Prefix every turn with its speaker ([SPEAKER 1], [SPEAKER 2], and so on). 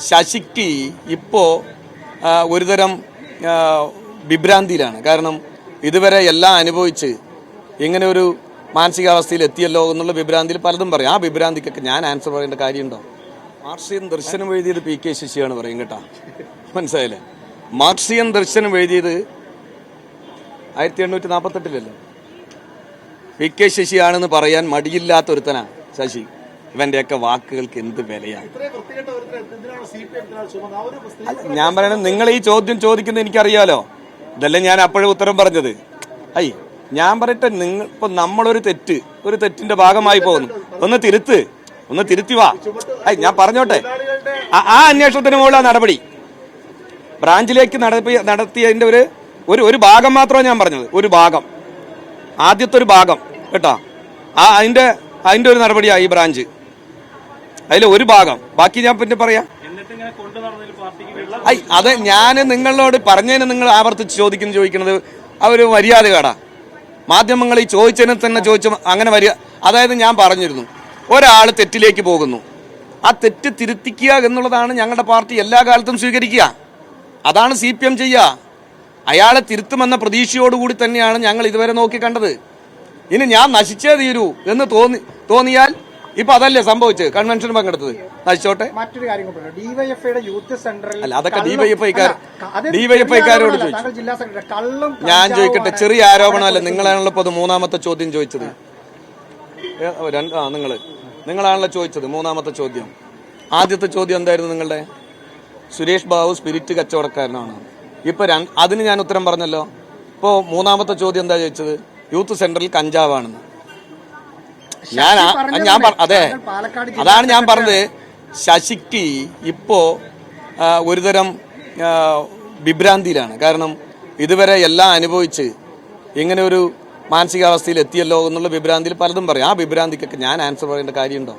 [SPEAKER 1] ശശിക്ക് ഇപ്പോൾ ഒരുതരം വിഭ്രാന്തിയിലാണ്. കാരണം ഇതുവരെ എല്ലാം അനുഭവിച്ച് ഇങ്ങനെ ഒരു മാനസികാവസ്ഥയിൽ എത്തിയല്ലോ എന്നുള്ള വിഭ്രാന്തിയിൽ പലതും പറയും. ആ വിഭ്രാന്തിക്കൊക്കെ ഞാൻ ആൻസർ പറയേണ്ട കാര്യമുണ്ടോ? മാർക്സിയൻ ദർശനം എഴുതിയത് പി കെ ശശിയാണ് പറയും കേട്ടോ, മനസ്സിലായില്ലേ? മാർക്സിയൻ ദർശനം എഴുതിയത് 1848 പി കെ ശശിയാണെന്ന് പറയാൻ മടിയില്ലാത്ത ഒരുത്തനാണ് ശശി. ഇവന്റെയൊക്കെ വാക്കുകൾക്ക് എന്ത് വിലയാണ്. ഞാൻ പറയണത്, നിങ്ങൾ ഈ ചോദ്യം ചോദിക്കുന്നത് എനിക്കറിയാലോ, ഇതല്ലേ ഞാൻ അപ്പോഴും ഉത്തരം പറഞ്ഞത്. ഞാൻ പറയട്ടെ, നിങ്ങൾ ഇപ്പൊ നമ്മളൊരു തെറ്റിന്റെ ഭാഗമായി പോകുന്നു, ഒന്ന് തിരുത്തി വാ. ഞാൻ പറഞ്ഞോട്ടെ, ആ അന്വേഷണത്തിന് മുകളിൽ നടപടി ബ്രാഞ്ചിലേക്ക് നടത്തിയതിന്റെ ഒരു ഭാഗം മാത്രമാണ് ഞാൻ പറഞ്ഞത്. ഒരു ഭാഗം, ആദ്യത്തെ ഒരു ഭാഗം കേട്ടോ, അതിന്റെ ഒരു നടപടിയായി ഈ ബ്രാഞ്ച്. അതിൽ ഒരു ഭാഗം, ബാക്കി ഞാൻ പിന്നെ പറയാം. അത് ഞാൻ നിങ്ങളോട് പറഞ്ഞതിന് നിങ്ങൾ ആവർത്തിച്ച് ചോദിക്കുന്നത് ഒരു മര്യാദകേടാ. മാധ്യമങ്ങൾ ഈ ചോദിച്ചതിനെ തന്നെ ചോദിച്ചു അങ്ങനെ അതായത് ഞാൻ പറഞ്ഞിരുന്നു, ഒരാൾ തെറ്റിലേക്ക് പോകുന്നു, ആ തെറ്റ് തിരുത്തിക്കുക എന്നുള്ളതാണ് ഞങ്ങളുടെ പാർട്ടി എല്ലാ കാലത്തും സ്വീകരിക്കുക. അതാണ് CPM ചെയ്യുക. അയാളെ തിരുത്തുമെന്ന പ്രതീക്ഷയോടുകൂടി തന്നെയാണ് ഞങ്ങൾ ഇതുവരെ നോക്കി കണ്ടത്. ഇനി ഞാൻ നശിച്ചേ തീരൂ എന്ന് തോന്നിയാൽ ഇപ്പൊ അതല്ലേ സംഭവിച്ചത്, കൺവെൻഷൻ പങ്കെടുത്തത്, നശിച്ചോട്ടെ.
[SPEAKER 2] മറ്റൊരു കാര്യം, ഡിവൈഎഫ്ഐയുടെ യൂത്ത് സെന്ററിൽ
[SPEAKER 1] അല്ല, അതൊക്കെ ഡിവൈഎഫ്ഐക്കാരോട് ചോദിച്ചു. ഞാൻ ചോദിക്കട്ടെ, ചെറിയ ആരോപണമല്ല. നിങ്ങളാണല്ലോ ഇപ്പൊ അത് മൂന്നാമത്തെ ചോദ്യം ചോദിച്ചത്. നിങ്ങളാണല്ലോ ചോദിച്ചത് മൂന്നാമത്തെ ചോദ്യം. ആദ്യത്തെ ചോദ്യം എന്തായിരുന്നു നിങ്ങളുടെ? സുരേഷ് ബാബു സ്പിരിറ്റ് കച്ചവടക്കാരനാണ്. ഇപ്പൊ അതിന് ഞാൻ ഉത്തരം പറഞ്ഞല്ലോ. ഇപ്പോ മൂന്നാമത്തെ ചോദ്യം എന്താ ചോദിച്ചത്? യൂത്ത് സെന്ററിൽ കഞ്ചാവാണെന്ന്. അതെ, അതാണ് ഞാൻ പറഞ്ഞത്. ശശിക്ക് ഇപ്പോ ഒരുതരം വിഭ്രാന്തിയിലാണ്. കാരണം ഇതുവരെ എല്ലാം അനുഭവിച്ച് ഇങ്ങനെ ഒരു മാനസികാവസ്ഥയിൽ എത്തിയല്ലോ എന്നുള്ള വിഭ്രാന്തിയിൽ പലതും പറയും. ആ വിഭ്രാന്തിക്കൊക്കെ ഞാൻ ആൻസർ പറയേണ്ട കാര്യമുണ്ടോ?